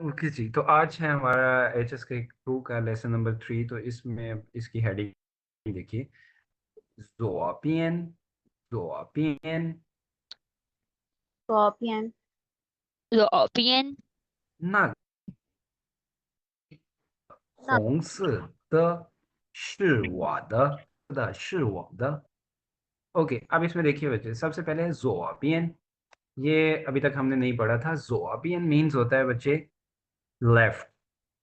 Okay जी, तो आज है हमारा HSK 2 का लेसन नंबर 3। तो इसमें इसकी हेडिंग देखिए, जोआपियन, जोआपियन, Scorpion. Scorpion. 那Not 红色的是我的。ओके, अब इसमें देखिए बच्चे, सबसे पहले जोआपियन। ये अभी तक हमने नहीं पढ़ा था। जोआपियन मीन्स होता है बच्चे लेफ्ट।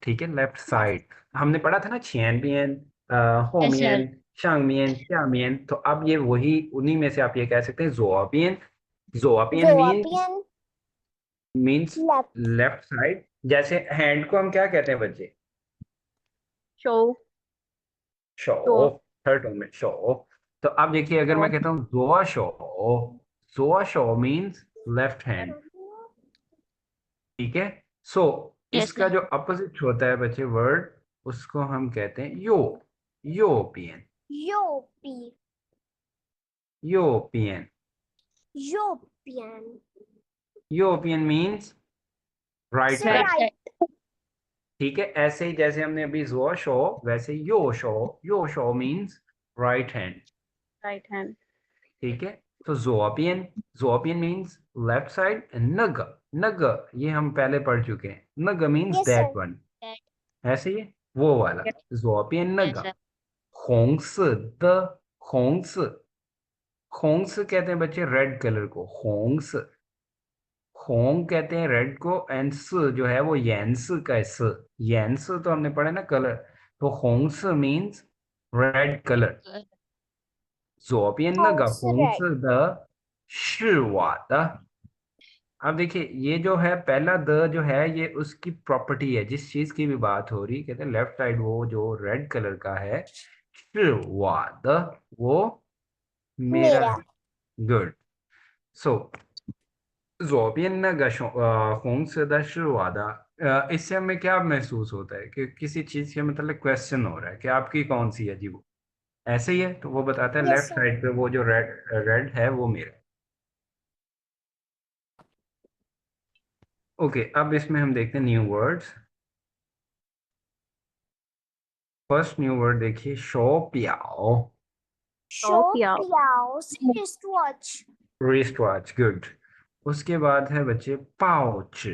ठीक है, लेफ्ट left. साइड। हमने पढ़ा था ना, छियन Yes, sir. होमियन, शांगमियन, त्यामियन। तो अब ये वही उन्हीं में से आप ये कह सकते हैं, जोआपियन। जोआपियन means European means left. Left side. जैसे हैंड को हम क्या कहते हैं बच्चे? Show. 手। Show. थर्ड टर्म में शो। तो अब देखिए, अगर मैं Show. कहता हूँ जोआ शो, जोआ शो मीन्स लेफ्ट हैंड। ठीक है। सो Yes, इसका sir. जो अपोजिट होता है बच्चे वर्ड, उसको हम कहते हैं यो, यूरोपियन, European. यूरोपियन। European. यूरोपियन means right Say Right side. right. side. ठीक है, ऐसे ही जैसे हमने अभी जोआ शो, वैसे यो शो, यो शो means right hand. Right hand. ठीक है। तो जोआपियन, जोआपियन मीन्स लेफ्ट साइड। नग, नग ये हम पहले पढ़ चुके हैं। नग means Yes, that sir. One, That. ऐसे ही है, वो वाला। Yes. जोआपियन नग। Yes, sir. 红色的, 红色, 红色 कहते हैं बच्चे रेड कलर को, 红色। होंग कहते हैं रेड को, एंड स जो है वो यंस का स। यंस तो हमने पढ़ा ना कलर। तो होंग्स means red colour. Good. 红是 red. 左边那个红色的是我的। अब देखिए, ये जो है पहला द जो है, ये उसकी प्रॉपर्टी है, जिस चीज की भी बात हो रही, कहते हैं लेफ्ट साइड वो जो रेड कलर का है, 是我的, वो मेरा मेरा. है। गुड। सो 左边那个红色的是我的। इससे हमें क्या महसूस होता है कि किसी चीज के मतलब क्वेश्चन हो रहा है कि आपकी कौन सी है जी, वो ऐसे ही है, तो वो बताता है Yes, लेफ्ट sir. साइड पे वो जो रेड रेड है वो मेरा। ओके, अब इसमें हम देखते हैं new words. First new word देखिए, शो पियाओ, Show 手表。表 wristwatch. Wrist watch. Good. उसके बाद है बच्चे पाउच,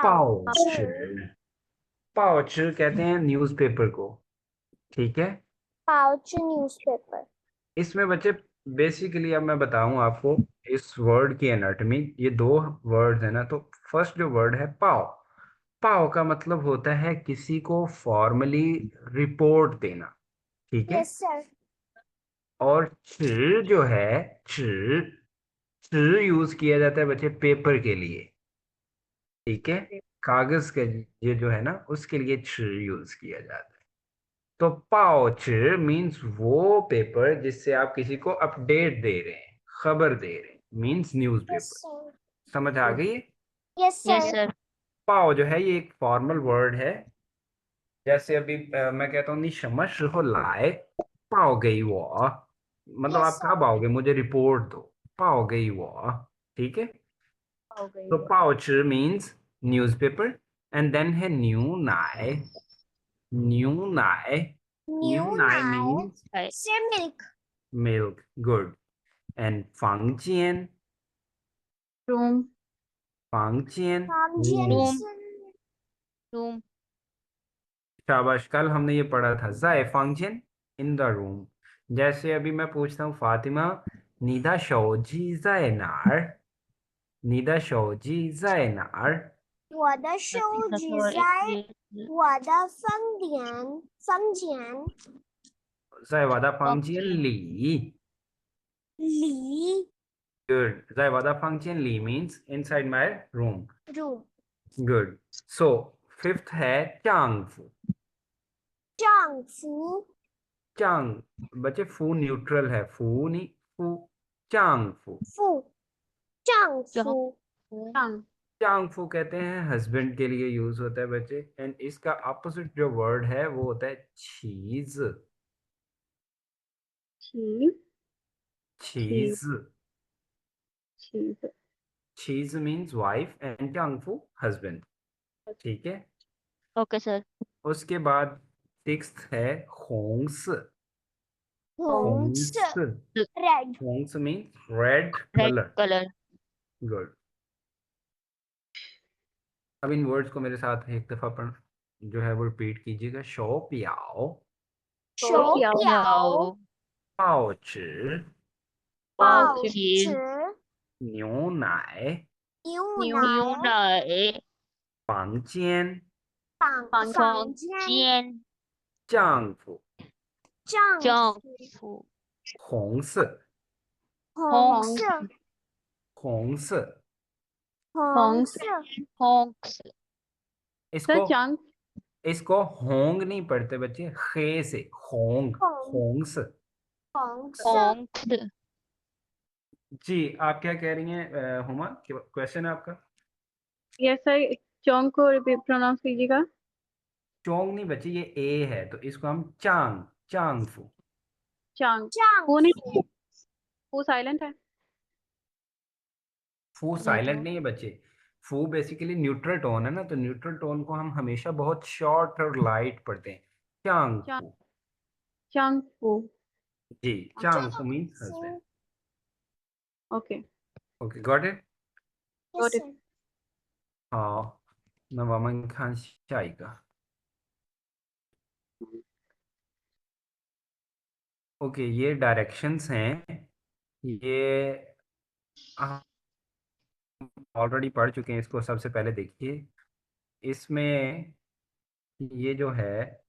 报纸 पाउच। पाउच कहते हैं न्यूज़पेपर को। ठीक है। 报纸 newspaper. इसमें बच्चे बेसिकली अब मैं बताऊं आपको इस वर्ड की एनाटॉमी। ये दो वर्ड्स है ना, तो फर्स्ट जो वर्ड है पाव, पाव का मतलब होता है किसी को फॉर्मली रिपोर्ट देना। ठीक है। Yes, sir. और च जो है, च, च यूज किया जाता है बच्चे पेपर के लिए। ठीक है। कागज का ये जो है ना, उसके लिए च यूज किया जाता है। तो पाउच मीन्स वो पेपर जिससे आप किसी को अपडेट दे रहे हैं, खबर दे रहे हैं, मीन्स Yes, न्यूज़पेपर। sir. समझ आ गई है? Yes, Yes, sir. sir. पाओ जो है ये एक फॉर्मल वर्ड है। जैसे अभी मैं कहता हूँ你什么时候来报给我, मतलब Yes, आप sir. कब आओगे, मुझे रिपोर्ट दो, 报给我। ठीक है। हो गई तो वो. पाउच मीन्स न्यूज़पेपर। एंड देन है न्यू नाई, न्यू नाई, न्यू New नाई nai. मीन्स Right. Say milk. Milk. Good. And 房间, Room. 房间 room. Fountains. Room. Room. शाबाश, कल हमने ये पढ़ा था, जाए फंक्शन इन द रूम। जैसे अभी मैं पूछता हूँ Fatima, 你的手机在哪儿？你的手机在哪儿？我的手机在我的房间里。在我的房间里。Good. 在我的房间里 means inside my room. room. Good. So fifth है 丈夫। 丈夫. जांग, बच्चे फू न्यूट्रल है, फू नहीं, फू। जांगफू। 丈夫. 丈夫。जांगफू कहते हैं हस्बैंड के लिए यूज होता है बच्चे। एंड इसका ऑपोजिट जो वर्ड है वो होता है चीज, 骑骑 चीज, 骑的 चीज मीन्स वाइफ एंड चांगफू हस्बैंड। ठीक है। Okay sir. उसके बाद सिक्स्थ है होंग्स। Horns. होंग्स। Red. होंग्स means red red colour. Colour. Good. अब इन वर्ड्स को मेरे साथ एक दफा पर जो है वो रिपीट कीजिएगा। शो पियाओ, 手表 पाओ ची, 报 纸 纸 न्यू नाई, 牛 牛 奶 奶 房间，房房间 间 丈夫，丈丈夫 夫 红色，红色红色。红色 होंक्स इसको इसको होंग नहीं पढ़ते बच्चे, खे से होंग। 红 होंग्स। 红色 होंक्स। जी आप क्या कह रही हैं हुमा? क्वेश्चन है आपका? यस सर, चौंग को प्रोनाउंस कीजिएगा। चोंग नहीं बच्चे, ये ए है तो इसको हम चांग, चांगफू। चांग। 丈 वो 夫 नहीं, वो साइलेंट है। फू साइलेंट नहीं है बच्चे। फू बेसिकली न्यूट्रल टोन है ना, तो न्यूट्रल टोन को हम हमेशा बहुत शॉर्ट और लाइट पढ़ते हैं। चांग, चांगफू। चांग को। जी, चांगफू means husband. 夫 okay, okay got it. Got Yes, it. sir. 好，那我们看下一个。ओके ये डायरेक्शंस हैं। ये हम ऑलरेडी पढ़ चुके हैं इसको। सबसे पहले देखिए इसमें ये जो है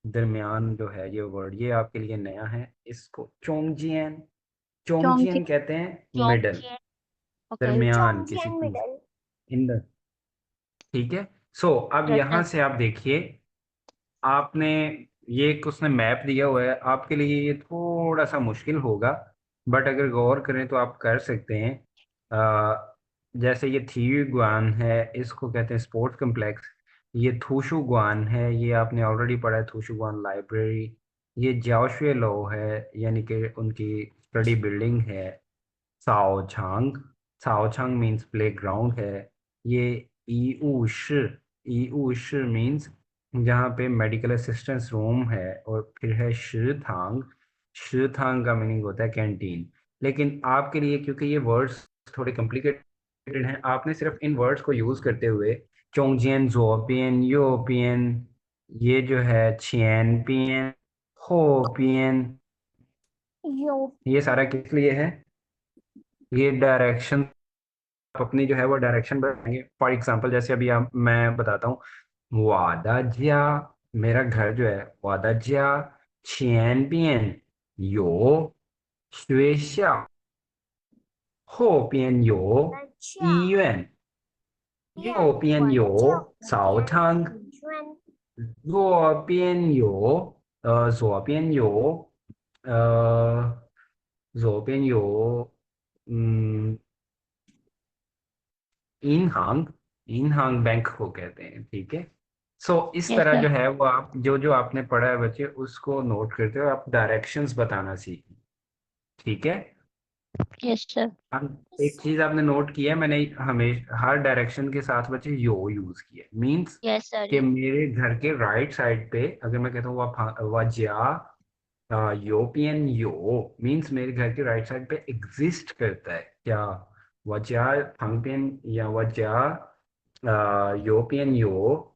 दरमियान जो है ये वर्ड, ये आपके लिए नया है। इसको चोंगजियन, चौंग चोंगजियन कहते हैं मिडल, जोंगजियन। ओके। दरमियान किसी 中间 चीज, middle. In the. ठीक है। सो अब यस यहाँ सर। से आप देखिए, आपने ये एक उसने मैप दिया हुआ है आपके लिए, ये थोड़ा सा मुश्किल होगा बट अगर गौर करें तो आप कर सकते हैं। जैसे ये थीगुआन है, इसको कहते हैं स्पोर्ट्स कम्प्लेक्स। ये थूशुगुआन है, ये आपने ऑलरेडी पढ़ा है, थूशुगुआन लाइब्रेरी। ये जाओशुए लो है, यानी कि उनकी स्टडी बिल्डिंग है। साओछांग, साओछांग मीन्स प्ले ग्राउंड है। ये ईऊश, ईऊश मीन्स जहाँ पे मेडिकल असिस्टेंस रूम है। और फिर है शिथांग, शिथांग का मीनिंग होता है कैंटीन। लेकिन आपके लिए क्योंकि ये वर्ड्स थोड़े कॉम्प्लिकेटेड हैं, आपने सिर्फ इन वर्ड्स को यूज करते हुए चोंगजियन, जोपियन, योपियन, ये जो है छियनपियन, होपियन, 有 ये सारा किस लिए है? ये डायरेक्शन, आप अपनी जो है वो डायरेक्शन बनाएंगे। फॉर एग्जांपल जैसे अभी मैं बताता हूँ, वादाजिया, मेरा घर जो है वादाजिया छियनबियन यो श्वेशा होबियन यो 的 医 教 院 院 右边 我就 有澡 边 堂， 圈 左边有左边有左边有嗯 इन हांग, इन हांग बैंक को कहते हैं। ठीक है। सो इस यस तरह सर। जो है वो आप जो जो आपने पढ़ा है बच्चे उसको नोट करते हो, आप डायरेक्शंस बताना सीखें। ठीक है। Yes sir. अब एक चीज आपने नोट किया है, मैंने हमेशा हर डायरेक्शन के साथ बच्चे यो यूज किया, मींस यस सर। कि मेरे घर के राइट साइड पे अगर मैं कहता हूँ वज्या यूरोपियन, यो मींस मेरे घर के राइट साइड पे एग्जिस्ट करता है क्या? वज्या फंगपियन या वज्या यूरोपियन यो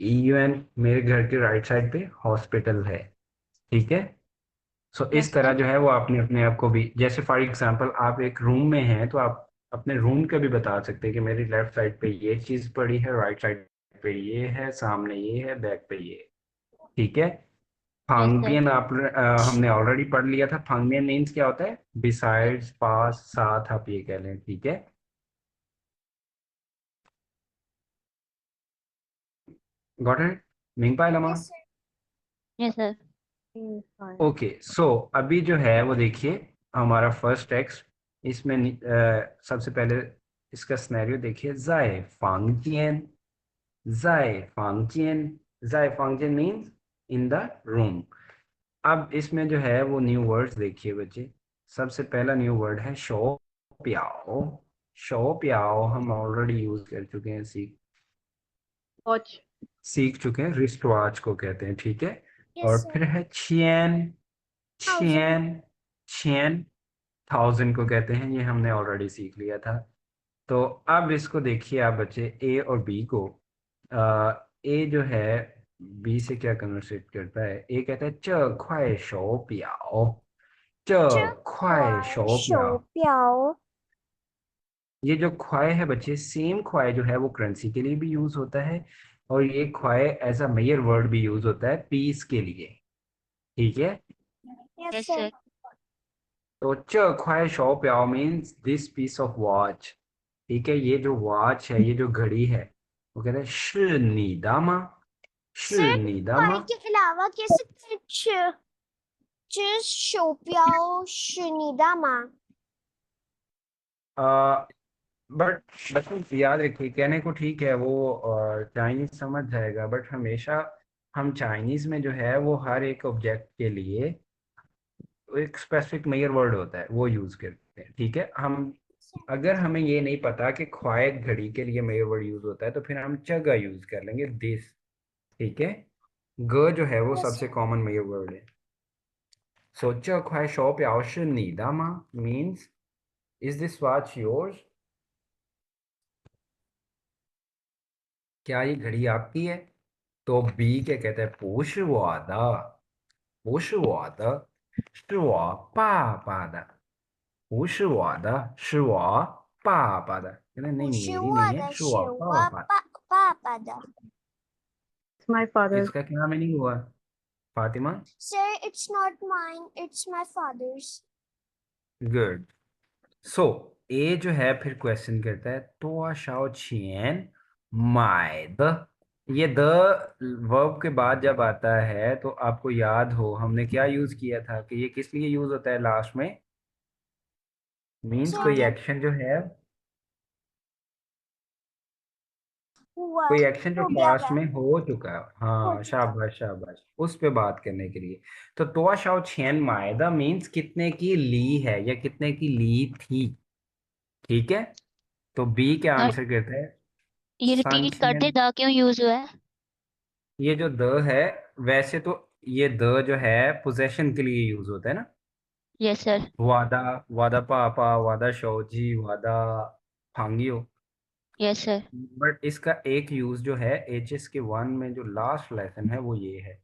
ईयूएन, मेरे घर के राइट साइड पे हॉस्पिटल है। ठीक है। सो यस इस तरह सर। जो है वो आपने अपने आप को भी, जैसे फॉर एग्जांपल आप एक रूम में हैं तो आप अपने रूम का भी बता सकते हैं कि मेरी लेफ्ट साइड पे ये चीज पड़ी है, राइट साइड पे ये है, सामने ये है, बैक पे ये है। ठीक है। Yes sir. फांगबियन आप हमने ऑलरेडी पढ़ लिया था। फांगबियन मीन्स क्या होता है? बिसाइड्स, पास, साथ, आप ये कह लें। ठीक है। Got it? मिंग पाए लमा? Yes, sir. Yes sir. Okay सो अभी जो है वो देखिए हमारा फर्स्ट टेक्स्ट। इसमें सबसे पहले इसका सिनेरियो देखिए। जाए फांगजियन, जाए फांगजियन, जाए फांगजियन मीन्स इन द रूम। अब इसमें जो है वो न्यू वर्ड्स देखिए बच्चे। सबसे पहला न्यू वर्ड है शो प्याओ, शो प्याओ हम ऑलरेडी यूज कर चुके हैं, Watch. सीख चुके हैं, रिस्ट वॉच को कहते हैं, ठीक है। Yes, और sir. फिर है छियन, Thousand. छियन, छियन 1000 को कहते हैं, ये हमने ऑलरेडी सीख लिया था। तो अब इसको देखिए आप बच्चे, ए और बी को। ए जो है बी से क्या कन्वर्सेट करता है, ए कहता है 这块手表 这这块块手表，手表 ये जो ख्वाए है बच्चे, सेम ख्वाए जो है वो करेंसी के लिए भी यूज होता है, और ये ख्वाए एज अ मेयर वर्ड भी यूज होता है पीस के लिए, ठीक है। Yes, Yes, sir. sir. तो 这块手表 means this piece of watch, ठीक है। ये जो वॉच है, ये जो घड़ी है, वो कहते हैं 是你的吗 Sir, 是你的 块 吗 के अलावा कैसे这手表是你的吗？ बट बच्चों याद रखिए, कहने को ठीक है वो चाइनीज समझ जाएगा, बट हमेशा हम चाइनीज में जो है वो हर एक ऑब्जेक्ट के लिए एक स्पेसिफिक मेजर वर्ड होता है, वो यूज करते हैं, ठीक है। हम अगर हमें ये नहीं पता कि ख्वाए घड़ी के लिए मेजर वर्ड यूज होता है, तो फिर हम जगह यूज कर लेंगे दिस, ठीक है। ग जो है वो Yes, सबसे sir. कॉमन मेजर वर्ड है। So 这块手表是你的吗 means is this watch yours, क्या ये घड़ी आपकी है। तो बी क्या कहता है, 不是我的，不是我的，是我爸爸的，不是我的，是我爸爸的， नहीं 不是我 मेरी नहीं है, 的，是我 是我爸爸। 爸爸的。 It's my father's. इसका क्या मीनिंग हुआ Fatima? Sir, it's not mine, it's my father's. गुड। सो ए जो है फिर क्वेश्चन करता है, तो शाओ छियन माय द, ये द वर्ब के बाद जब आता है तो आपको याद हो हमने क्या यूज किया था, कि ये किस लिए यूज होता है लास्ट में, मीन्स Sir, कोई जब एक्शन जो है, हुआ कोई एक्शन जो हो गया पास्ट वह में हो चुका है, हो हाँ चुका। शाबाश शाबाश, उस पे बात करने के लिए। तो तोआ शाओ छियन मायदा मीन्स कितने की ली है या कितने की ली थी, ठीक है। तो बी क्या और आंसर करता है, ये रिपीट कर दे, सांचियन। द क्यों यूज हुआ है? ये जो द है, वैसे तो ये द जो है पोजेशन के लिए यूज होता है ना, यस सर। वादा, वादा पापा, वादा शौजी, वादा फांगियो। Yes sir. बट इसका एक यूज जो है एचएस के 1 में जो लास्ट लेसन है वो ये है,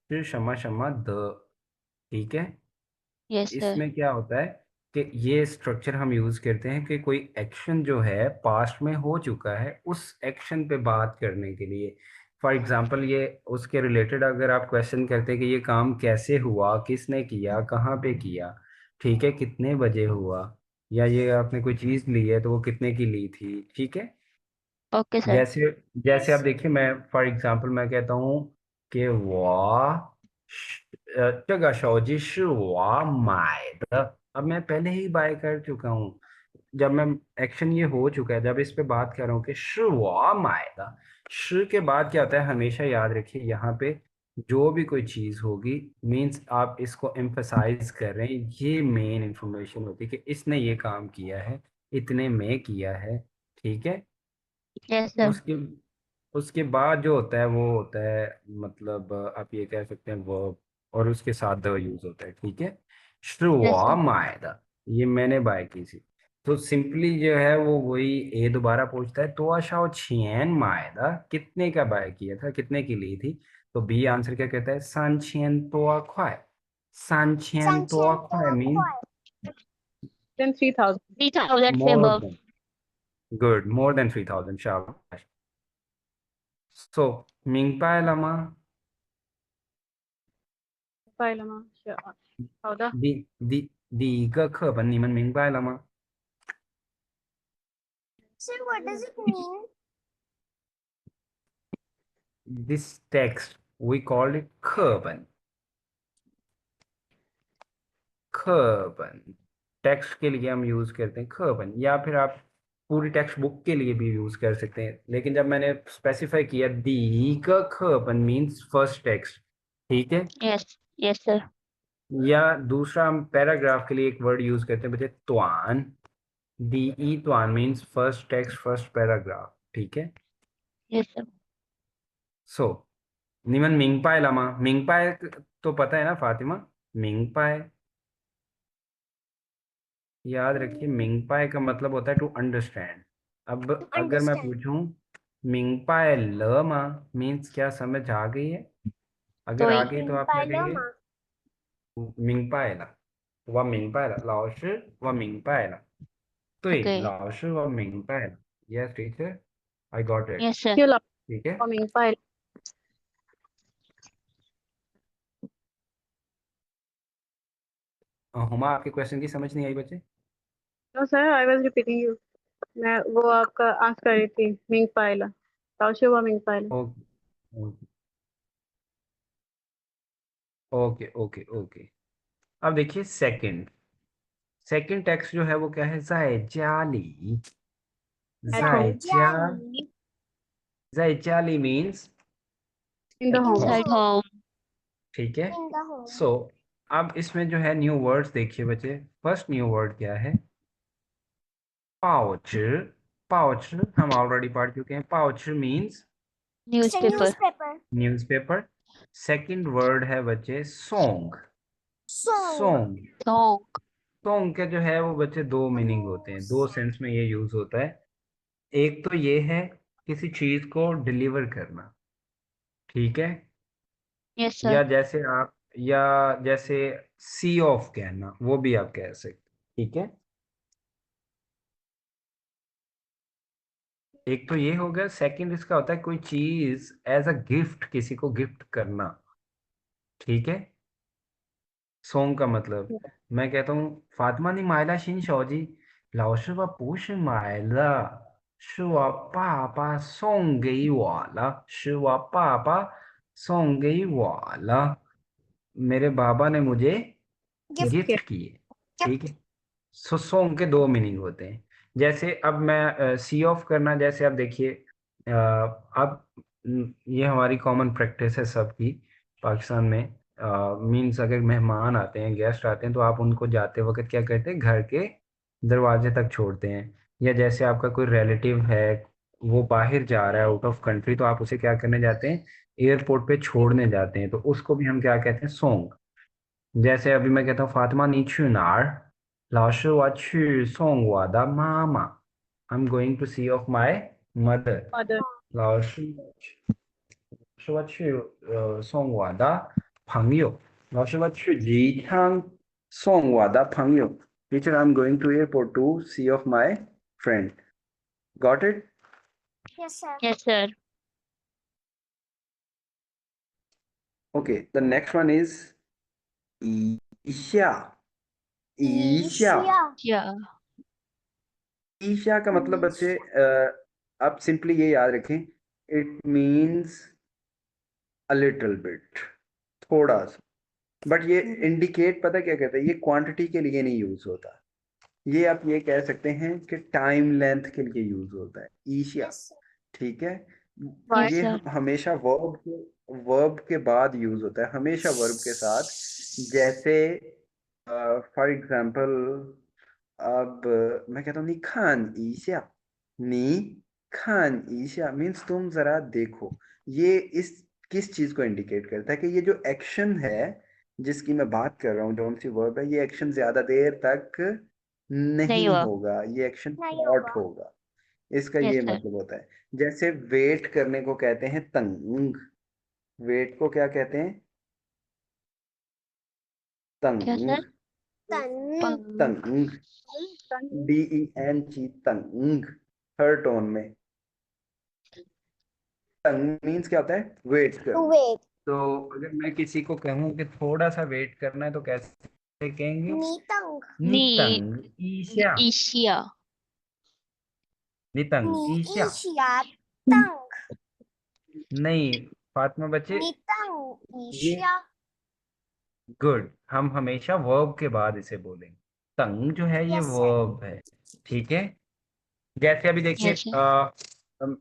फिर शमा शमा द, ठीक है। Yes sir. इसमें क्या होता है कि ये स्ट्रक्चर हम यूज करते हैं कि कोई एक्शन जो है पास्ट में हो चुका है, उस एक्शन पे बात करने के लिए। फॉर एग्जांपल ये उसके रिलेटेड अगर आप क्वेश्चन करते हैं कि ये काम कैसे हुआ, किसने किया, कहाँ पे किया, ठीक है, कितने बजे हुआ, या ये आपने कोई चीज़ ली है तो वो कितने की ली थी, ठीक है। Okay sir. जैसे जैसे आप Yes, देखिए, मैं फॉर एग्जांपल मैं कहता हूँ कि वाह 这个手机是我买的, अब मैं पहले ही बाय कर चुका हूँ, जब मैं एक्शन ये हो चुका है, जब इस पे बात कर रहा हूँ कि 是我买的, 是 के बाद क्या होता है, हमेशा याद रखिए यहाँ पे जो भी कोई चीज़ होगी, मींस आप इसको एम्फसाइज कर रहे हैं, ये मेन इंफॉर्मेशन होती है कि इसने ये काम किया है, इतने में किया है, ठीक है। Yes sir. उसके उसके बाद जो होता है वो होता है, मतलब आप ये कह सकते हैं वर्ब, और उसके साथ द यूज होता है, ठीक है। Yes sir. 是我买的, ये मैंने बाय की थी। तो सिंपली जो है वो वही ए दोबारा पूछता है, तो आशाओ छियन मायदा, कितने का बाय किया था, कितने की ली थी। तो बी आंसर क्या कहता है, 3000多块, 3000多块 मीन 3000多块。 Then 3,000. 3000 से more above। Then, good, more than 3000, शाबाश। सो 明白了吗? 拜了吗？是啊。好的。第一个课本你们明白了吗？ Sir, what does it mean? This text we call it 课本टेक्स्ट के लिए हम यूज करते हैं 课本, या फिर आप पूरी टेक्स्ट बुक के लिए भी यूज कर सकते हैं, लेकिन जब मैंने स्पेसिफाई किया 第一个课本 मीन्स फर्स्ट टेक्स्ट, ठीक है। यस। Yes sir. या दूसरा हम पैराग्राफ के लिए एक वर्ड यूज करते हैं बच्चे, त्वान, DE Tuan means first text first paragraph, ठीक है। Yes, sir. सो निमन मिंगपाय लामा, मिंगपाय तो पता है ना फातिमा, मिंगपाय याद रखिए, मिंगपाय का मतलब होता है टू अंडरस्टैंड। अब अगर मैं Understand. पूछूं मिंगपाय लमा मीन्स क्या समझ आ गई है, अगर आ Toi. गई तो आप क्या कहेंगे? Paloma. 明白了，我明白了，老师我明白了，对， Okay. 老师我明白了，Yes teacher I got it। Yes, sir. You love ठीक है। coming file. हुमा आपके क्वेश्चन की समझ नहीं आई बच्चे? No, sir, I was repeating you. मैं वो आपका आंसर कर रही थी मिंग पाइला ताओशे हुआ मिंग पाइला ओके ओके ओके ओके। अब देखिए सेकंड, सेकंड टेक्स्ट जो है वो क्या है, जायजाली, At home. जायजा, Jali. जायजाली मीन्स In the एट home. होम, Inside home. ठीक है। In the home. सो अब इसमें जो है न्यू वर्ड्स देखिए बच्चे, फर्स्ट न्यू वर्ड क्या है, पाउच, पाउच हम ऑलरेडी पढ़ चुके हैं, pouch means It's a Newspaper. newspaper. Newspaper. Second word है बच्चे song, Song. Song, Song. Song का जो है वो बच्चे दो मीनिंग होते हैं, दो सेंस में ये यूज होता है। एक तो ये है किसी चीज को डिलीवर करना, ठीक है, Yes, या sir. जैसे आप, या जैसे सी ऑफ कहना, वो भी आप कह सकते, ठीक है। एक तो ये हो गया, सेकंड इसका होता है कोई चीज एज अ गिफ्ट किसी को गिफ्ट करना, ठीक है। सॉन्ग का मतलब, मैं कहता हूँ फातिमा你买了新手机，老师我不是买了，是我爸爸送给我了，是我爸爸送给我了，मेरे बाबा ने मुझे Gift. गिफ्ट किए, ठीक है। सो सॉन्ग के दो मीनिंग होते हैं। जैसे अब मैं सी ऑफ करना, जैसे अब देखिए अब ये हमारी कॉमन प्रैक्टिस है सबकी पाकिस्तान में, मीन्स अगर मेहमान आते हैं, गेस्ट आते हैं, तो आप उनको जाते वक्त क्या करते हैं, घर के दरवाजे तक छोड़ते हैं। या जैसे आपका कोई रिलेटिव है, वो बाहर जा रहा है आउट ऑफ कंट्री, तो आप उसे क्या करने जाते हैं, एयरपोर्ट पे छोड़ने जाते हैं, तो उसको भी हम क्या कहते हैं, सॉन्ग। जैसे अभी मैं कहता हूँ Fatima नी去哪儿，老师我去送我的妈妈，I'm going to see of my mother。 Mother. 老师说去送我的朋友，老师我去机场送我的朋友。Teacher, I'm going to airport to see of my friend. Got it? Yes, sir. Yes, sir. Okay. The next one is 一下，一下， Isha. Yeah. Isha का मतलब बच्चे आप simply ये याद रखें, it means a little bit, थोड़ा सा। But ये इंडिकेट पता क्या कहता है, ये क्वांटिटी के लिए नहीं यूज होता, ये आप ये कह सकते हैं कि टाइम लेंथ के लिए यूज होता है ईशिया, Yes, sir. ठीक है। Yes, ये sir. हमेशा वर्ब के बाद यूज होता है, हमेशा वर्ब के साथ। जैसे फॉर एग्जाम्पल, अब मैं कहता हूँ नी खान ईशा, नी खान ईशा मीन्स तुम जरा देखो। ये इस किस चीज को इंडिकेट करता है कि ये जो एक्शन है जिसकी मैं बात कर रहा हूँ, जो सी वर्ब है, ये एक्शन ज्यादा देर तक नहीं नहीं हुआ। होगा, ये एक्शन नहीं शॉर्ट होगा। होगा, इसका Yes, ये sir. मतलब होता है। जैसे वेट करने को कहते हैं तंग, वेट को क्या कहते हैं, क्या तंग, सर? Tan. तंग, DENG, तंग, हर टोन में। तंग मीन्स क्या होता है, वेट To करना। wait. तो अगर मैं किसी को कहूँ कि थोड़ा सा वेट करना है, तो कैसे कहेंगे, Nitang. नितंग Isha, Asia. नितंग Ni Isha. Isha. Tang. नहीं फातिमा बच्चे, Nitang ये Isha. गुड, हम हमेशा वर्ब के बाद इसे बोलेंगे, तंग जो है ये Yes, sir. वर्ब है, ठीक है। जैसे अभी देखिए Yes, sir.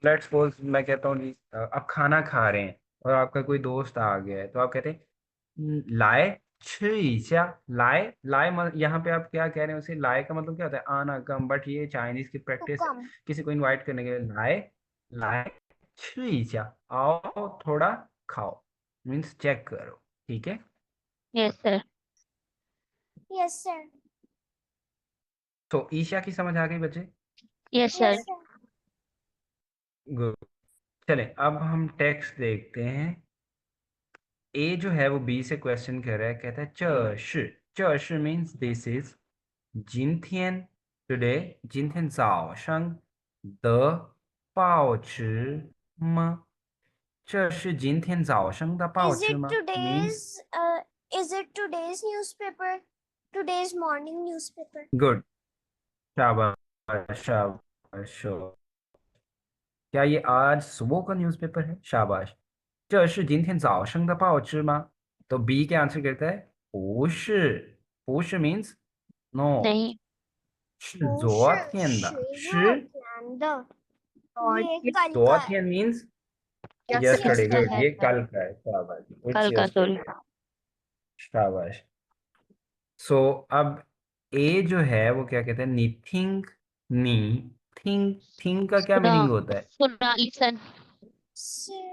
लेट्स सपोज मैं कहता हूँ जी, आप खाना खा रहे हैं और आपका कोई दोस्त आ गया है, तो आप कहते हैं लाए 吃一下来来यहाँ पे आप क्या कह रहे हैं उसे लाए का मतलब क्या होता है आना कम बट ये चाइनीज की To प्रैक्टिस है come. किसी को इनवाइट करने के लिए लाए लाए 吃一下 आओ थोड़ा खाओ मीन्स चेक करो ठीक है Yes, sir. Yes, sir. तो ईशा की समझ आ गई बच्चे Yes, sir. Yes, sir. Good चले अब हम टेक्स्ट देखते हैं ए जो है वो बी से क्वेश्चन कर रहा है कहता है 这是 means this is 今天 today 今天早上的报纸吗？这是今天早上的报 Is 纸 it 吗 ？Means today's newspaper? Today's morning newspaper. good शाबाश शाबाश शाबाश। क्या ये आज सुबह का न्यूज़पेपर है शाबाश 这是今天早上的报纸吗 तो बी के आंसर करता है 不是 means no नहीं 是不昨是，天的是是昨天的，और ये ये कल昨 का है।天 means yesterday yesterday good है ये सर कल का है शाबाश इट्स कल का सॉरी yesterday शाबाश सो अब ए जो है वो क्या कहते हैं नी थिंक थिंक का क्या सुना मीनिंग होता है सुना लिसन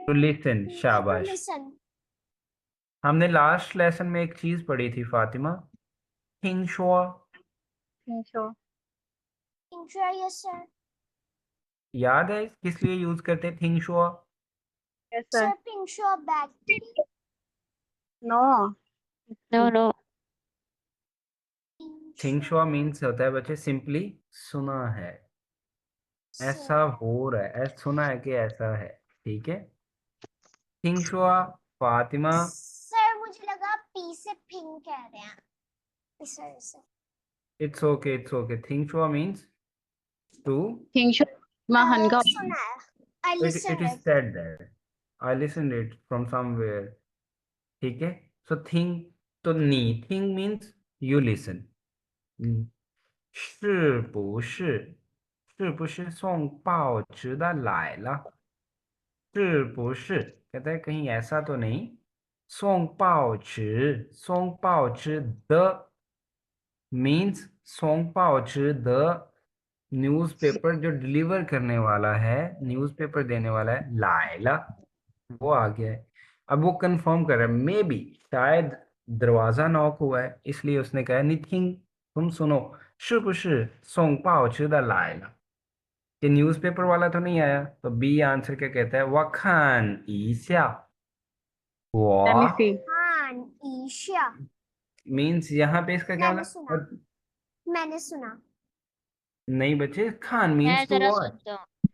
टू लिसन To शाबाश listen. हमने लास्ट लेसन में एक चीज पढ़ी थी फातिमा थिंग शोआ sure Enjoy, yes, sir. याद है किस लिए यूज करते हैं थिंग शोआ yes sir Sir, pink show back. no no no thing शोआ मीन्स होता है बच्चे सिंपली सुना है ऐसा हो रहा है ऐसा सुना है कि ऐसा है ठीक है थिंग शोआ फातिमा सर मुझे लगा पी से पिंक कह रहे हैं सर इट्स ओके थिंग शोआ means to think sure mahan ka सुना है I it, listen it is it. said that I listened it from somewhere ठीक है so think तो नी think means you listen 是不是送报纸的来了是不是 कहता है कहीं ऐसा तो नहीं 送报纸的 मीन्स 送报纸的 न्यूज़पेपर जो डिलीवर करने वाला है न्यूज़पेपर देने वाला है लायला वो आ गया है अब वो कंफर्म कर रहा है मे बी शायद दरवाजा नॉक हुआ है इसलिए उसने कहा निथिंग तुम सुनो 是不是送报纸的来了 कि न्यूज़पेपर वाला तो नहीं आया तो बी आंसर क्या कहता है 我看一下 let me 我 see खान ईशा मीन्स यहाँ पे इसका क्या मैंने सुना मतलब मैंने सुना नहीं बच्चे खान मैं मीन्स टू जरा वॉच सुनता हूँ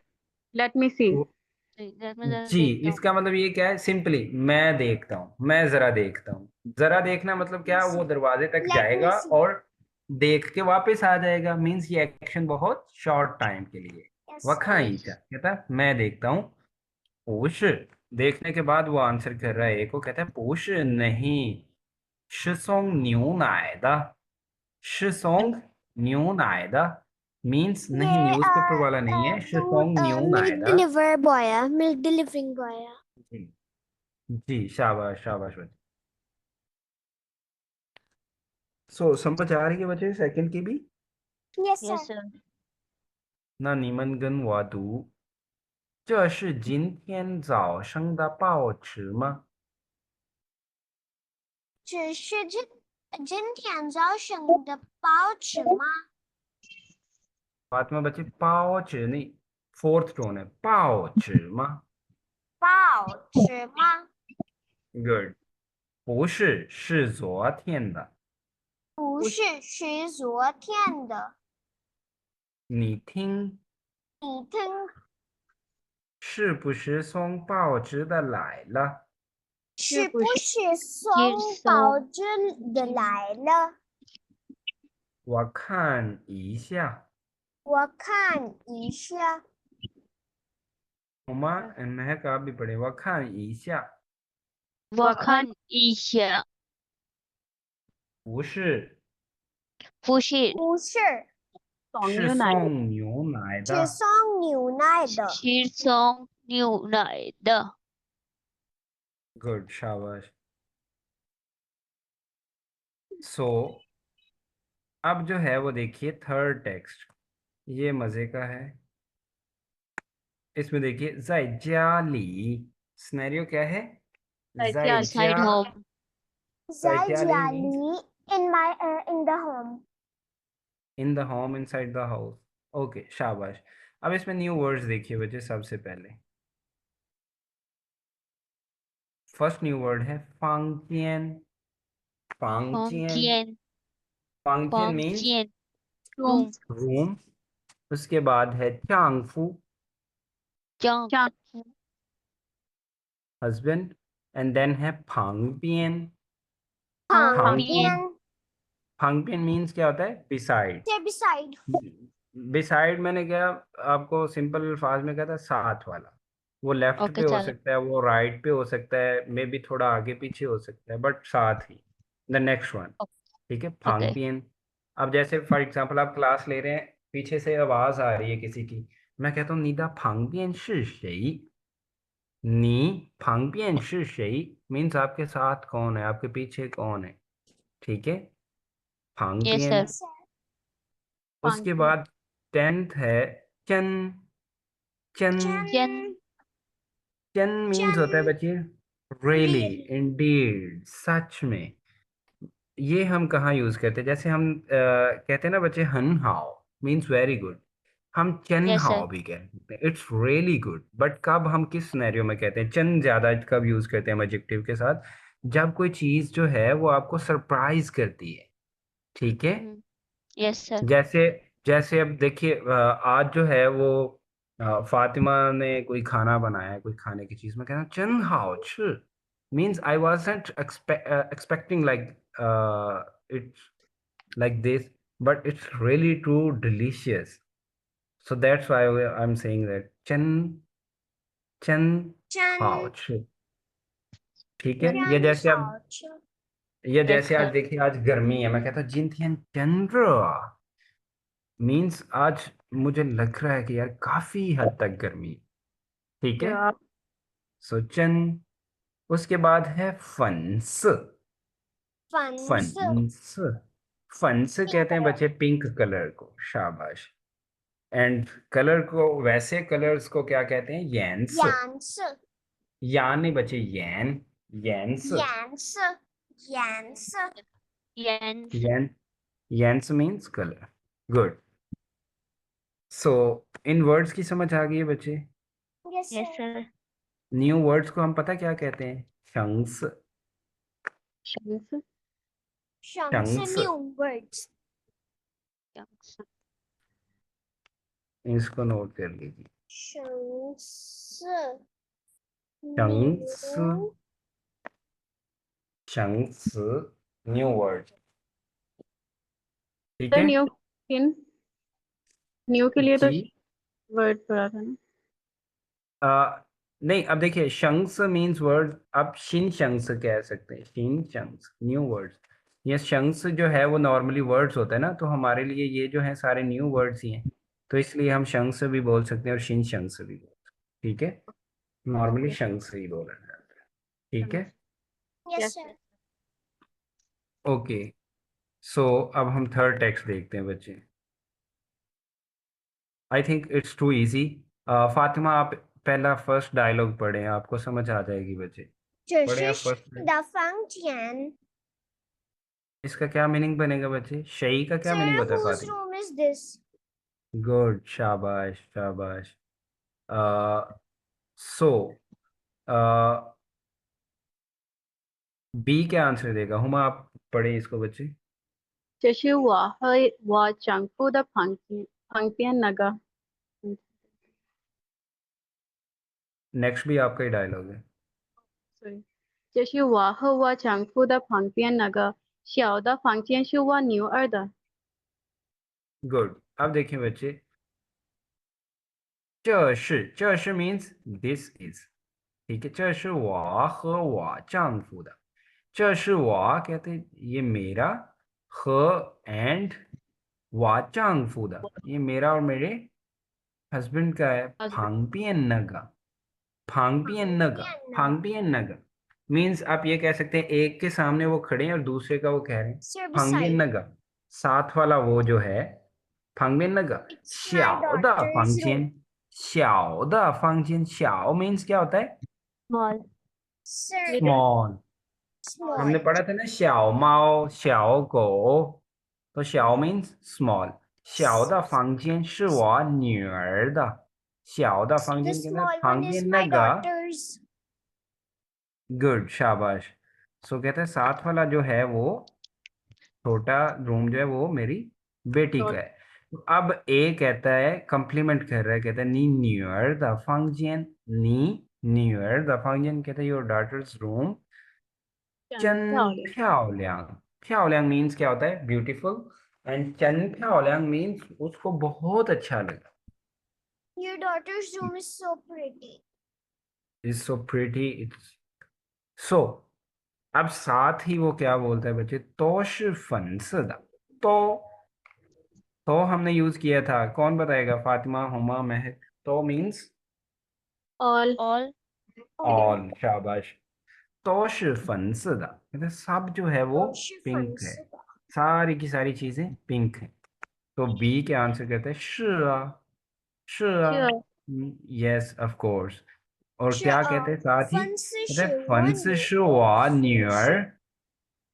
let me see मैं जरा जी देखता हूँ इसका मतलब ये क्या है सिंपली मैं देखता हूँ मैं जरा देखता हूँ जरा देखना मतलब क्या वो दरवाजे तक Let me जाएगा see. और देख के वापस आ जाएगा मीन्स ये एक्शन बहुत शॉर्ट टाइम के लिए Yes, वखा sir. ही कहता है मैं देखता हूँ पूछ देखने के बाद वो आंसर कर रहा है एक को कहता है पूछ नहीं 是送牛奶的是送牛奶的 मीन्स नहीं ये न्यूज़पेपर वाला नहीं है 是送牛奶 मिल्क 的 डिलीवर बॉय है मिल्क डिलीवरिंग बॉय है जी जी शाबाश शाबाश बच्चे सो समझ आ रही है बच्चे सेकंड की भी yes yes sir sir 那你们跟我读这是今天早上的报纸吗只是今天早上的报纸吗 Fatima बच्चे 报纸 नहीं फोर्थ टोन है 报纸吗报纸吗 गुड 不是是昨天的不是是昨天的你听你听是不是送报纸的来了是不是送报纸的来了我看一下我看一下 उमा महक आप भी पढ़े 我看一下我看一下不是不是不是是送牛奶是的送牛奶的是送牛奶的 गुड शाबाश सो अब जो है वो देखिए थर्ड टेक्स्ट, ये मजे का है। इसमें देखिए ज़ैजाली, सिनेरियो क्या है? Zaitiali. Inside home. ज़ैजाली means Zajiali in the home. In the home, inside the house. Okay, शाबाश। अब इसमें न्यू वर्ड्स देखिए बच्चे। सबसे पहले फर्स्ट न्यू वर्ड है फांगटियन। फांगटियन, Fontaine. फांगटियन means Fontaine. Room. Room. Room. उसके बाद है चांगफू, Junk. Chang. Husband. And then है फांगपियन। Pangbian. Pangbian. फांगपियन मीन्स क्या होता है? बिसाइड। Stay beside. बिसाइड मैंने क्या आपको सिंपल अल्फाज में कहा था? साथ वाला। वो लेफ्ट पे Okay, हो चलो. सकता है, वो राइट पे हो सकता है, मे बी थोड़ा आगे पीछे हो सकता है, बट साथ ही। द नेक्स्ट वन, ठीक है, Okay. फांगपियन। अब जैसे फॉर एग्जांपल आप क्लास ले रहे हैं, पीछे से आवाज आ रही है किसी की, मैं कहता हूँ नीदा फांगपियन शी शेई। नी फांगपियन शी शेई मीन्स आपके साथ कौन है, आपके पीछे कौन है, ठीक है, Yes, फांगपियन। sir. Yes, sir. उसके Pangpian. बाद टेंथ है चन। चन, Jen. Chan. चन मीन्स होता है Chan. बच्चे रियली, Really. इंडीड, सच में। ये हम कहाँ यूज करते हैं? जैसे हम कहते हैं ना बच्चे, हन हाओ मीन्स वेरी गुड। हम चन Yes, sir. हाओ भी कह सकते हैं, इट्स रियली गुड। बट कब, हम किस सिनेरियो में कहते हैं चन ज्यादा कब यूज करते हैं हम एडजेक्टिव के साथ? जब कोई चीज जो है वो आपको सरप्राइज करती है, ठीक है। Yes, sir. जैसे जैसे अब देखिए आज जो है वो फातिमा ने कोई खाना बनाया है, कोई खाने की चीज, मैं कहना चन हाओ च means I wasn't expecting like it's like this, but it's really too delicious. So that's why I'm saying that chen chen hao Chan. ch, ठीक है। Chen. या Chan जैसे अब, hao. या Yes, जैसे आज sir. देखिए आज गर्मी है, मैं कहता हूँ जिनथियन चंद्र मीन्स आज मुझे लग रहा है कि यार काफी हद तक गर्मी, ठीक है। Yeah. सो chen। उसके बाद है फंस। Fans. फंस, फंस Pink कहते हैं color. बच्चे पिंक कलर को, शाबाश। एंड कलर को, वैसे कलर्स को क्या कहते हैं? यैंस। Yans. यान नहीं बचे, यैन, यैंस। Yans. Yans. Jens. यैन, यैंस मीन्स कलर। गुड। सो इन वर्ड्स की समझ आ गई है बच्चे। Yes, Yes, sir. sir. New words को हम पता क्या कहते हैं? शंक्स। Chance. Chunks शंक्स, and new words. Junks. इसको नोट कर लीजिए। Chunks. शंक्स, New. शंक्स, न्यू वर्ड, ठीक Sir, है new in new के लिए तो जी। word पढ़ा था ना. नहीं, अब देखिए शंक्स मीन्स वर्ड, आप शिन शंक्स कह सकते हैं, शिन शंक्स न्यू वर्ड्स। ये शंक्स जो है वो नॉर्मली वर्ड्स होता है ना, तो हमारे लिए ये जो है सारे न्यू वर्ड्स ही हैं, तो इसलिए हम शंक्स भी बोल सकते हैं और शिन शंक्स भी बोल सकते हैं, ठीक है। Normally Okay. शंक्स ही बोला जाता है, ठीक है। Chance. Yes, Yes. sir. Okay, so अब हम थर्ड टेक्स्ट देखते हैं बच्चे। I think it's too easy. Fatima आप पहला फर्स्ट डायलॉग पढ़ें, आपको समझ आ जाएगी बच्चे। पढ़ें आप 这是 फर्स्ट। 的房间。इसका क्या मीनिंग बनेगा बच्चे? शई का क्या मीनिंग Sir, होता है whose Fatima? room is this? Good, शाबाश शाबाश। सो बी क्या आंसर देगा? हुमा आप पढ़े इसको बच्चे। 这是我丈夫的旁边那个. नेक्स्ट भी आपका ही डायलॉग है। Sorry. 这是我和我丈夫的旁边那个小的房间是我女儿的. गुड। अब देखिए बच्चे, 这是 मीन्स दिस इज, ठीक है। 这是我和我丈夫的，这是我कहते हैं ये मेरा,和 एंड 我丈夫的 ये मेरा और मेरे हस्बैंड का है। Husband. 旁边那个，旁边那个，旁边那个。旁边那个 मीन्स आप ये कह सकते हैं एक के सामने वो खड़े हैं और दूसरे का वो कह रहे हैं Sir, फंगबिन beside. नगा, साथ वाला वो जो है फंगबिन नगा, It's my श्याओ दा daughter's room. फंगजिन, श्याओ दा फंगजिन, श्याओ मीन्स क्या होता है? Small. Sir, Little. स्मॉल। हमने small. पढ़ा था ना श्याओ माओ श्याओ गो, तो श्याओ मीन्स स्मॉल। 小的房间是我女儿的，小的房 The 间कहते हैं small one is 房间 my 那个 daughter's. Good शाबाश। सो कहते हैं साथ वाला जो है वो छोटा रूम जो है वो मेरी बेटी का Daughter. है। तो अब ए कहता है कंप्लीमेंट कर रहा है, कहता है नी न्यूअर द फंक्शन, नी न्यूअर द फंक्शन, कहता है योर डॉटर्स रूम 真 漂亮。 漂亮। 漂亮मीन्स क्या होता है? ब्यूटीफुल। एंड 真漂亮मीन्स उसको बहुत अच्छा लगा। Your daughter's room is so pretty. Is so pretty it's so. अब साथ ही वो क्या बोलता है बच्चे? तो फंसदा, तो हमने यूज किया था, कौन बताएगा? फातिमा, हुमा, महक। तो मीन्स All. All. ऑल, शाबाश। तो फंसदा कहते हैं सब जो है वो पिंक है, सारी की सारी चीजें पिंक है। तो बी के आंसर कहते हैं 是啊, 是啊, Sure. Yes of course. और Sure, क्या कहते हैं साथ ही? 分是 कहते हैं 我 फन 女 是我女儿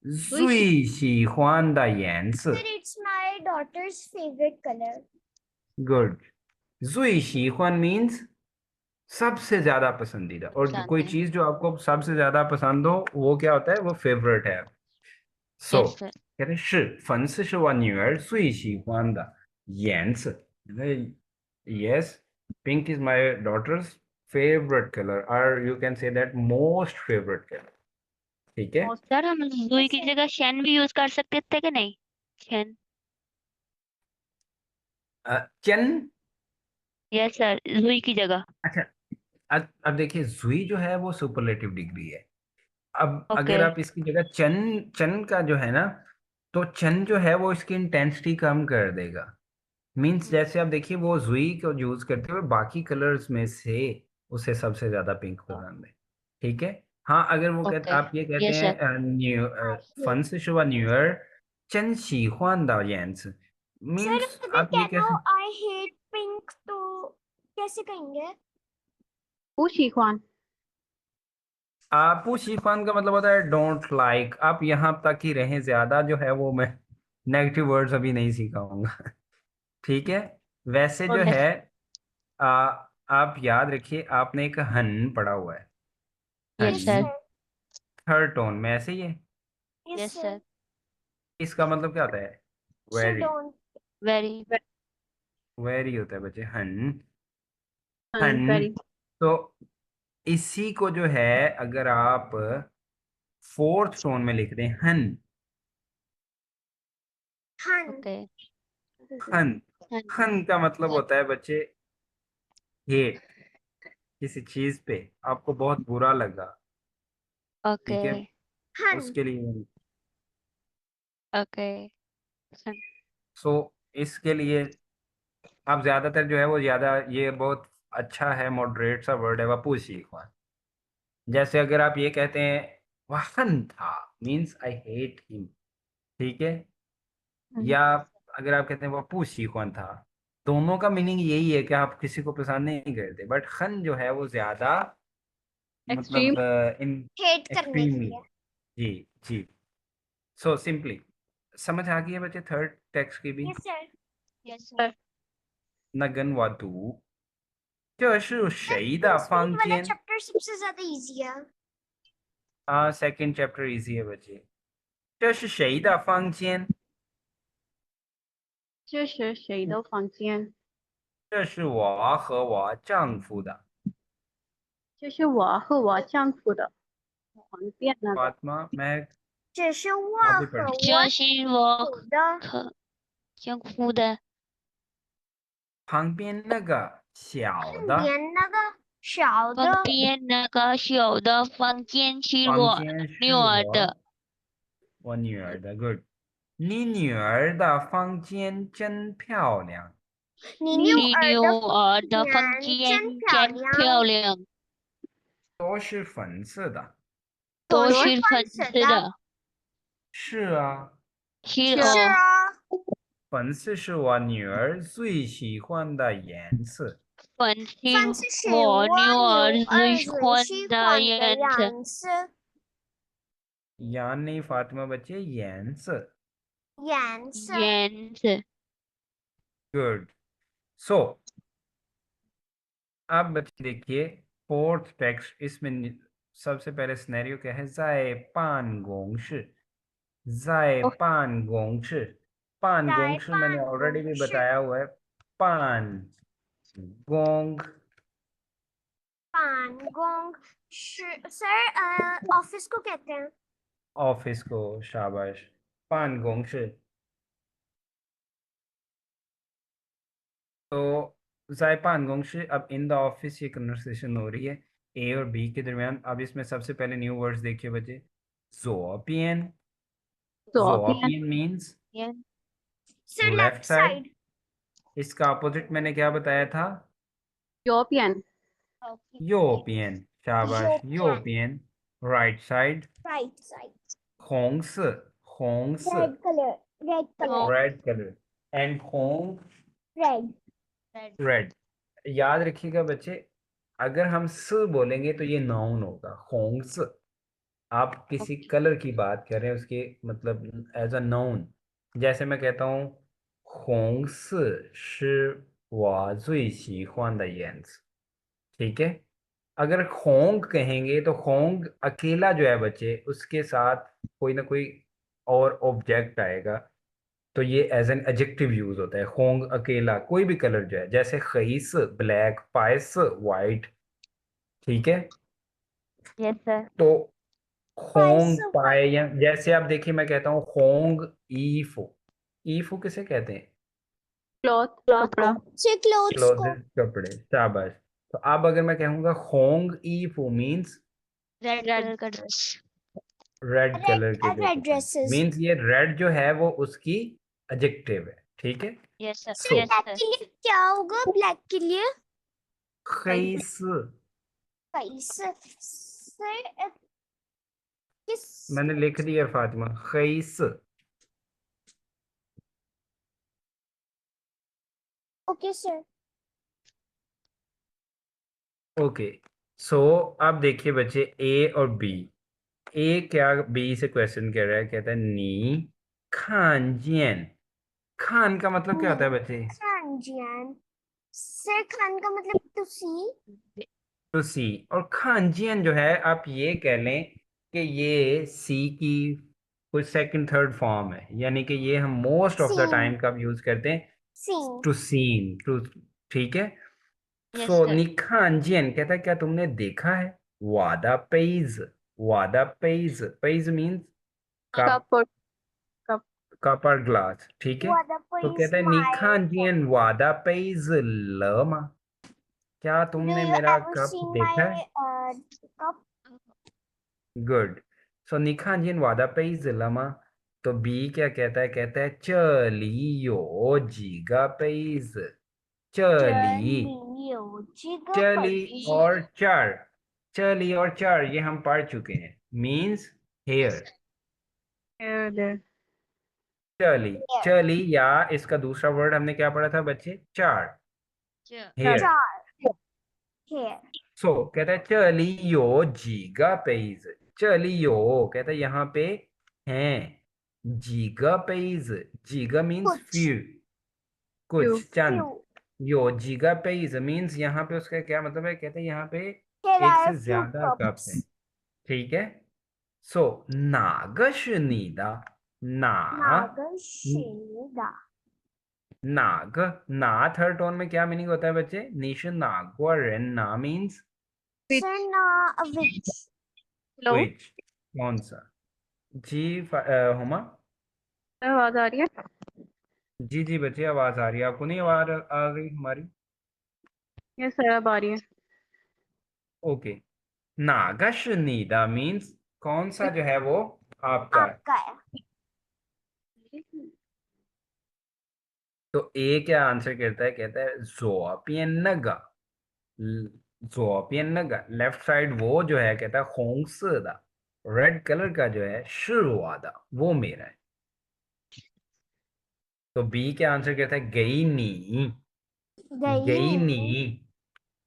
最喜最喜欢的颜色。 Sir, it's my daughter's favorite color. Good. 最喜欢 means सबसे ज्यादा पसंदीदा, और जो कोई जानते हैं। चीज जो आपको सबसे ज्यादा पसंद हो वो क्या होता है? वो फेवरेट है। So Yes, sir. कहते हैं 是粉丝是我女儿最喜欢的颜色。Yes, pink is my daughter's favorite color, or you can say that most favorite color. ठीक है? सर हम जुई की जगह शेन भी यूज कर सकते थे कि नहीं? शेन। चन। यस सर, जुई की जगह। अच्छा, अब देखिए जुई जो है वो सुपरलेटिव डिग्री है। अब ओके। अगर आप इसकी जगह चन, चन का जो है ना, तो चन जो है वो इसकी इंटेंसिटी कम कर देगा। मीन्स जैसे आप देखिए वो जुई को यूज करते हुए बाकी कलर्स में से उसे सबसे ज्यादा पिंक पसंद है। ठीक है? हाँ, अगर वो कहते, ओके। आप ये कहते यस सर। हैं new 粉丝是我女儿真喜欢的颜色 Sir, means if they आप ये कहना कैसे? I hate pink तो कैसे कहेंगे? 不喜欢。 आपू शिफान का मतलब होता है डोंट लाइक। आप यहाँ तक ही रहें, ज्यादा जो है वो मैं नेगेटिव वर्ड्स अभी नहीं सिखाऊंगा। ठीक है? वैसे जो और है आ, आप याद रखिए, आपने एक हन पढ़ा हुआ है, यस Yes, हन सर। sir. थर्ड टोन में, ऐसे ही है। Yes, yes sir. सर। इसका मतलब क्या होता है? Sir, very, don't. Very. Very होता है बच्चे, हन। हन। very. तो इसी को जो है अगर आप फोर्थ टोन में लिख दें हन, Han. ओके। हन, हन। हन का मतलब होता है बच्चे हेट, किसी चीज पे आपको बहुत बुरा लगा। ओके। ठीक है? Han. उसके लिए ओके। हन। सो इसके लिए आप ज्यादातर जो है वो ज्यादा, ये बहुत अच्छा है, मॉडरेट सा वर्ड है वपूसी। जैसे अगर आप ये कहते हैं वाहन था, मीन्स आई हेट हिम। ठीक है? या अगर आप कहते हैं वपूसी कौन था, दोनों का मीनिंग यही है कि आप किसी को पसंद नहीं करते, बट खन जो है वो ज्यादा Extreme. मतलब इन Hate करने के एक्सट्रीमली। लिए. जी, जी। सो सिंपली समझ आ गई है बच्चे थर्ड टेक्स्ट की भी? Yes, sir. Yes sir. नगन वादू 这是 Sir, 谁的 first week 房 वाला 间 chapter सबसे ज्यादा easy है. सेकंड चैप्टर इजी है बच्चे। 这是谁的房间这是谁的房间？这是我和我丈夫的。这是我和我丈夫的床垫那个。 फातिमा, मैं 这是我 आप भी 和 पढ़ 我这是我处的可相夫的旁边那个小旁的边那个小的旁边那个小的房间是房我间女是我儿的。我女儿的。Good，你女儿的房间真漂亮。你你女儿的儿的房房间间真漂真漂亮。都是粉色的。多是是粉色的的，是啊，是是哦，啊，粉色是我女儿最喜欢的颜色。粉粉是是我女儿女最喜儿最欢的喜欢的颜色。颜色，यानी फातिमा बच्चे यांस颜色。颜色 गुड। सो अब बच्चे देखिए फोर्थ टेक्स्ट इसमें सबसे पहले सिनेरियो क्या है, जाए पान गोंग्श। जाए पान गोंग्श, पान 在 गोंग्श मैंने 办 ऑलरेडी 公 भी 室 बताया हुआ है। पान गोंग 办公室सर ऑफिस को कहते हैं ऑफिस को, शाबाश। पान गोंग्श। तो जायपान गोंग्श, अब इन द ऑफिस ये कन्वर्सेशन हो रही है ए और बी के दरमियान। अब इसमें सबसे पहले न्यू वर्ड्स देखिए बच्चे, जोपियन। जोपियन जोपियन मीन्स颜 sir left left side. Side इसका अपोजिट मैंने क्या बताया था, यूरोपियन यूरोपियन। शाबाश, European European. Right side right side होंग्स, होंग्स red colour red colour, and होंग रेड रेड रेड। याद रखिएगा बच्चे, अगर हम स बोलेंगे तो ये नाउन होगा, होंग्स। आप किसी कलर की बात कर रहे हैं, उसके मतलब एज अ नाउन। जैसे मैं कहता हूँ 红色是我最喜欢的颜色। ठीक है। अगर होंग कहेंगे तो होंग अकेला जो है बच्चे, उसके साथ कोई ना कोई और ऑब्जेक्ट आएगा, तो ये एज एन एडजेक्टिव यूज होता है। होंग अकेला कोई भी कलर जो है, जैसे खईस ब्लैक, पायस वाइट। ठीक है। यस सर तो प्राइस होंग पाए, या जैसे आप देखिए मैं कहता हूँ होंग ईफो। ईफो किसे कहते हैं, क्लॉथ क्लॉथ कपड़ा को से क्लोथ्स को क्लोथेस, कपड़े। शाबाश। तो अब अगर मैं कहूंगा होंग ईफो मीन्स रेड रेड कलर का ड्रेस रेड कलर के जो रेड कपड़े, ड्रेसेस मीन्स ये रेड जो है वो उसकी एडजेक्टिव है। ठीक है। Yes sir sir so yes black sir के लिए क्या होगा ब्लैक के लिए खईस, प्राइस सर किस मैंने लिख दिया फातिमा, खईस। Okay sir okay. सो अब देखिए बच्चे ए और बी। ए क्या बी से क्वेश्चन कर रहा है, कहता है नी खान जियन। खान का मतलब क्या होता है बच्चे, खान जियान सर खान का मतलब तुसी तो सी। और खानजियन जो है आप ये कह लें कि ये सी की कुछ सेकंड थर्ड फॉर्म है, यानी कि ये हम most of the seen time कब यूज करते हैं, सीन टू सीन टू। ठीक है। यस सो सर निखानजियन कहता है क्या तुमने देखा है, वादा पेज। वादा page, page means cup, cup और कप कप और ग्लास। ठीक है। what up तो is कहता है my निखानजियन वादा पेज लमा, क्या do तुमने you मेरा ever कप see देखा है। my cup good. सो निखांजिन वादा पे जिलमा। तो बी क्या कहता है, कहता है चलियो जीगा पेज। चली, लियो जिगा चली पैस और चर, चली और चर ये हम पढ़ चुके हैं, मीन्स हेयर। देयर चली, चली, या इसका दूसरा वर्ड हमने क्या पढ़ा था बच्चे, चार, हेयर। चार hair सो कहता है चलियो जीगा पेज। चलियो कहता है यहाँ पे हैं, जीगा पेज। जीगा मीन्स कुछ फ्यू, यू कुछ चंद। few यो जीगा पेज मीन्स यहाँ पे उसका क्या मतलब है, कहते हैं यहाँ पे there एक are से few ज्यादा कप है। cups ठीक है। सो नागश नीदा, ना, नागशिदा नाग, ना थर्ड टोन में क्या मीनिंग होता है बच्चे, निश नागवा रेन, ना मीन्स सर which हेलो विच, कौन सा। जी हुमा। आवाज आ रही है जी जी बच्चे आवाज आ रही है, आपको नहीं आवाज आ रही हमारी। ये सर अब आ रही है ओके। नागश नीदा मीन्स कौन सा जो है वो आपका है। आपका है तो ए क्या आंसर करता है, कहता है जोपियन नगा। जोपियन नगा लेफ्ट साइड वो जो है कहता है होंगसदा। रेड कलर का जो है 是我的 वो मेरा है। तो बी के आंसर क्या था? गई नी। गई नी।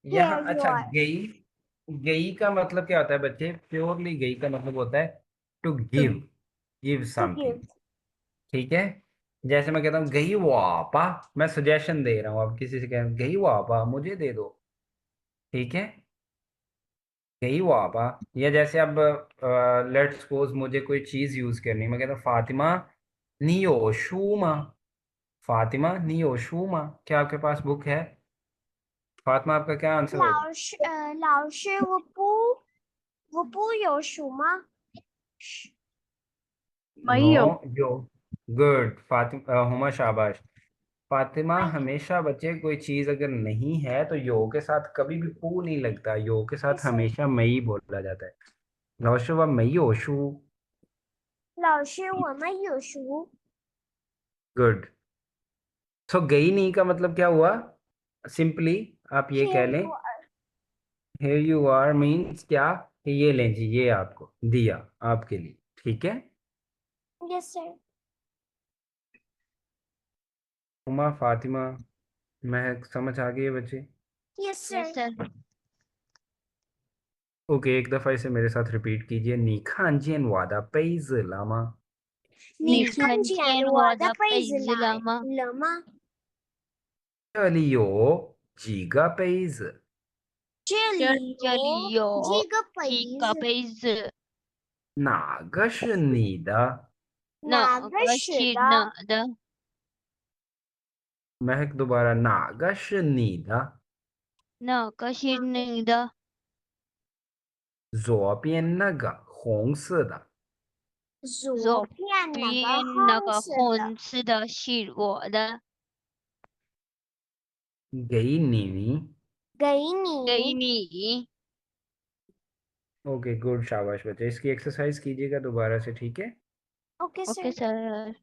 यहाँ Here you अच्छा, are. गई, गई का मतलब क्या होता है बच्चे? प्योरली गई का मतलब होता है to give, give To something. give. ठीक है, जैसे मैं कहता हूँ गई वापा, मैं सजेशन दे रहा हूँ, अब किसी से कह रहा हूँ गई वापा मुझे दे दो। ठीक है, गई वापा। या जैसे अब लेट्स सपोज मुझे कोई चीज यूज करनी है, मैं कहता हूँ फातिमा नियो शूमा। फातिमा नियो शूमा, क्या आपके पास बुक है? फातिमा, आपका क्या आंसर होगा? 老师，我不有数吗？ मईयो। नो यो। गुड फातिमा, हुमा शाबाश। फातिमा, हमेशा बच्चे कोई चीज अगर नहीं है तो यो के साथ कभी भी पू नहीं लगता, यो के साथ Yes sir. हमेशा मई बोला जाता है। नौशुवा मई ओशु। 老师，我们有数。गुड। सो गई नहीं का मतलब क्या हुआ? सिंपली आप ये कह Here लें, you are. here you are means क्या? कि ये लें जी, ये आपको दिया आपके लिए। ठीक है, Yes sir. हुमा, फातिमा, महक, समझ आ गई है बच्चे? Yes sir. Yes sir. Okay, एक दफा इसे मेरे साथ रिपीट कीजिए। नी खान जियन वादा पेज लामा। 你看见我的杯子来吗？了吗？这里有几个杯子？这这里这里有几个几杯子，个杯子，哪个是你的？哪个哪个是是的？哪的？ महक दोबारा, 哪个是你的？哪个是你的？左边那个红色的。左左边那个边那个红色的，红色的是我的，给你。给给你。你。ओके गुड, शाबाश बच्चे। इसकी एक्सरसाइज कीजिएगा दोबारा से, ठीक है? OK okay sir. सर।